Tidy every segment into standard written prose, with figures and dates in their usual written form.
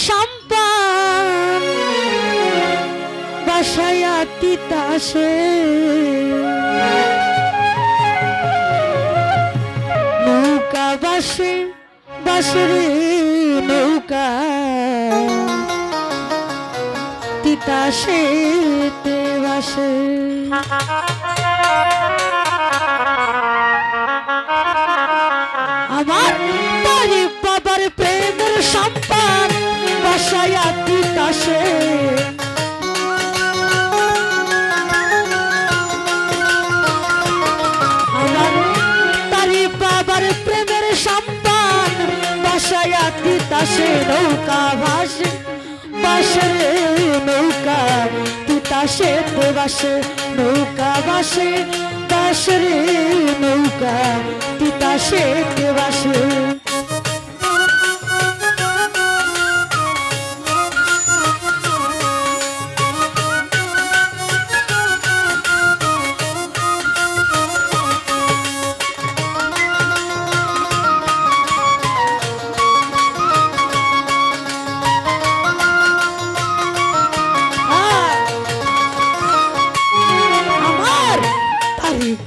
সম্পান বাসায়া তিতাসে নৌকা বাসে বাসরে নৌকা তিতাসে তে বাসে আমার তারি বাবার প্রেমের সম্পান বাসায়া তিতাসে আমার তারি বাবার প্রেমের সম্পান বাসায়া তিতাসে নৌকা ভাসে বাসরে নৌকা তিতাসে তে বাসে নৌকা বাসে বাসরে নৌকা তিতাসে তে বাসে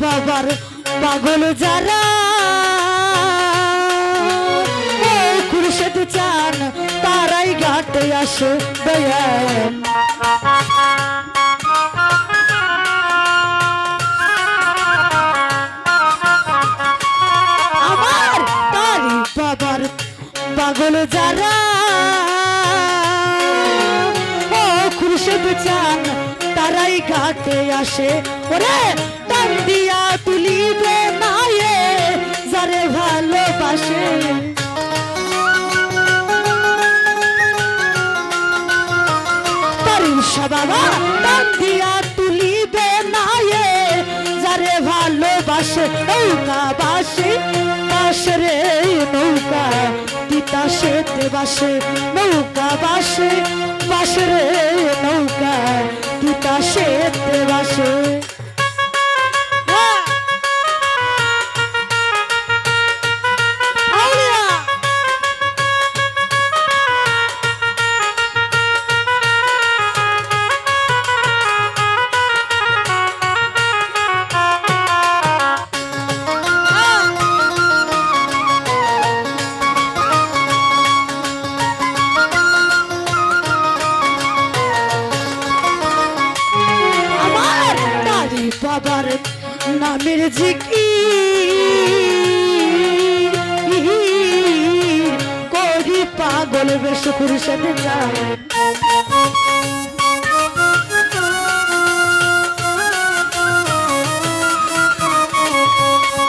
বাবার পাগল যারা খুরশেদ চান তারাই ঘাটে আসে দয়াল আমার তারি বাবার পাগল যারা খুরশেদ চান তারাই ঘাটে আসে ওরে টান দিয়া তুলিবে মায়ে যারে ভালোবাসে তারিশা বাবা টান দিয়া তুলিবে মায়ে যারে ভালোবাসে নৌকা বাসে বাসরে নৌকা তিতাসে তে বাসে নৌকা বাসে বাসরে নৌকা তিতাসে তে বাসে বাবার নামের জিকির করি পাগল বেশ খুরশেদ চান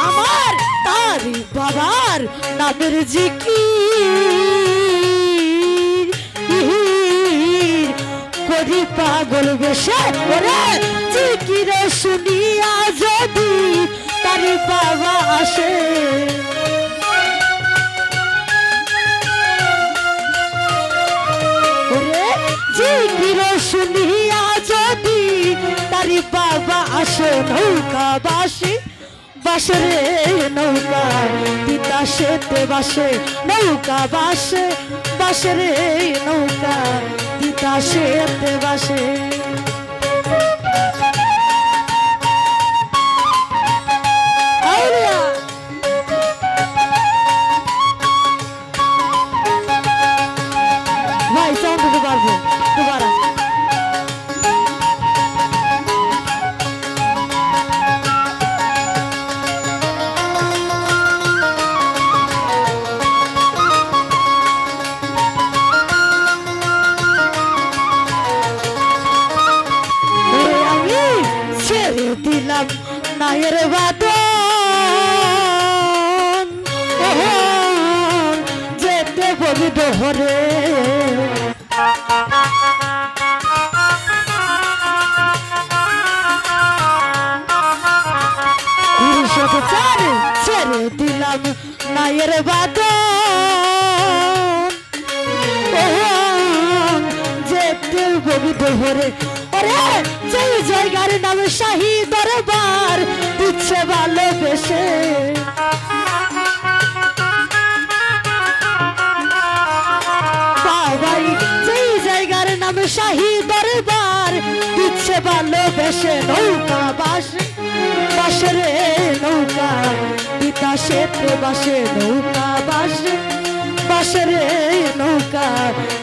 আমার তারি বাবার নামের জিকির করি পাগল বেশে ওরে জিকির শুনিয়া যদি তার বাবা আসে ওরে জিকির শুনিয়া যদি তার বাবা আসে নৌকা বাসে বাসরে নৌকা তিতাসে তে বাসে নৌকা বাসে বাসরে নৌকা তিতাসে তে বাসে ভাই সাউন্ড দিতে পারবো দুবারা আমি ছেড়ে দিলাম নায়ের বাদন যেতে বলি দোহরে ছেড়ে দিলাম নায়ের বাদন যেতে বলি দোহরে ওরে যেই জায়গার নাম শাহী দরবার দিচ্ছে ভালোবেসে বাবাই শাহী দরবার দিচ্ছে ভালোবেসে নৌকা বাসে বাসে রে নৌকা তিতাসেতে বাসে নৌকা বাসে বাসে রে নৌকা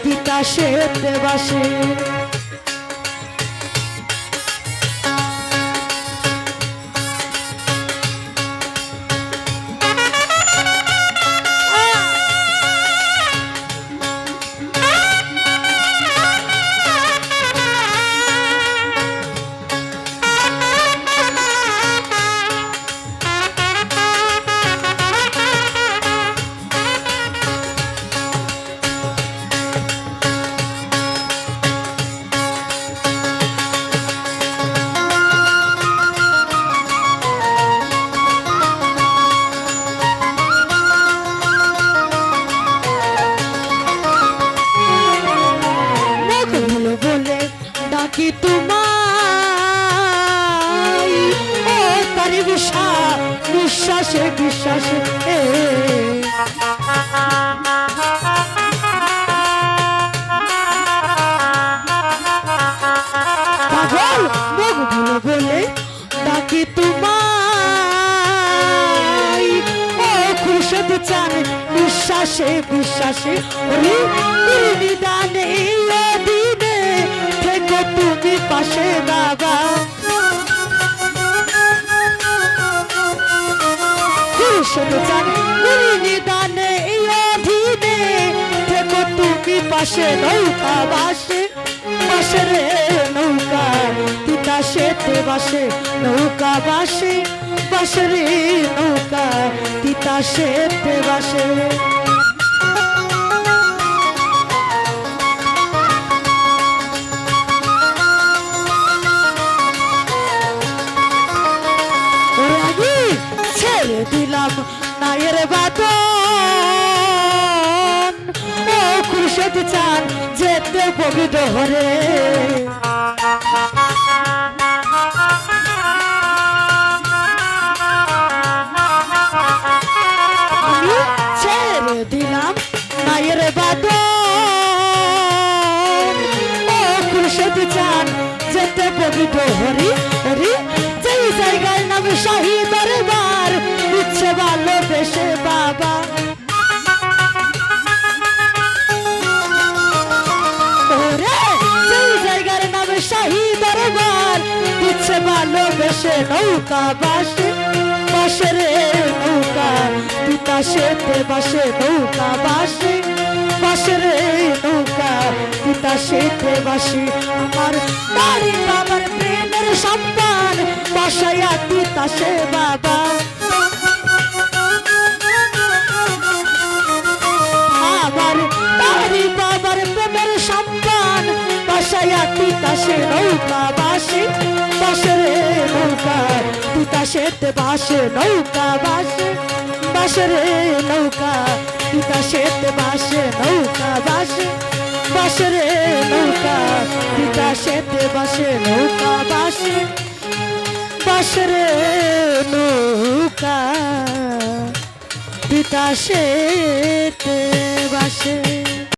তিতাসেতে বাসে কি তোমায় ও তার বিশ্বাসে বিশ্বাসে পাগল বগগুলো বলে ডাকি তোমায় ও খুরশেদ চান বিশ্বাসে বিশ্বাসে নিদানে দিনে থেকো তুমি পাশে বাবা খুরশেদ চান নিদানে অধীনে থেকো তুমি পাশে নৌকা বাসে বাসে রে নৌকা তিতাসেতে বাসে নৌকা বাসে বাসে রে নৌকা তিতাসেতে বাসে ছেড়ে দিলাম নায়ের বাদন ও খুরশেদ চান যেতে বগি ডোহরে আমি ছেড়ে দিলাম নায়ের বাদন ও খুরশেদ চান যেতে বগি ডোহরি যেই জায়গায় নাম শাহী দরবার ইচ্ছে ভালোবেসে বাবা ওরে যেই জায়গার নাম শাহী দরবার ইচ্ছে ভালোবেসে নৌকা বাসে বাসে রে নৌকা তিতাসেতে বাসে নৌকা বাসে বাসে রে নৌকা তিতাসেতে বাসে আমার বাড়ি বাবার প্রেমের সম্মান বাসায়া তিতাসে বাবা আমার বাড়ি বাবার প্রেমের সম্মান বাসায়া তিতাসে নৌকা বাসে বাসে রে নৌকা তিতাসেতে বাসে নৌকা বাসে বাসে রে নৌকা তিতাসেতে বাসে নৌকা বাসে বাসে রে নৌকা তিতাসেতে বাসে নৌকা বাসে বাসে রে নৌকা তিতাসেতে বাসে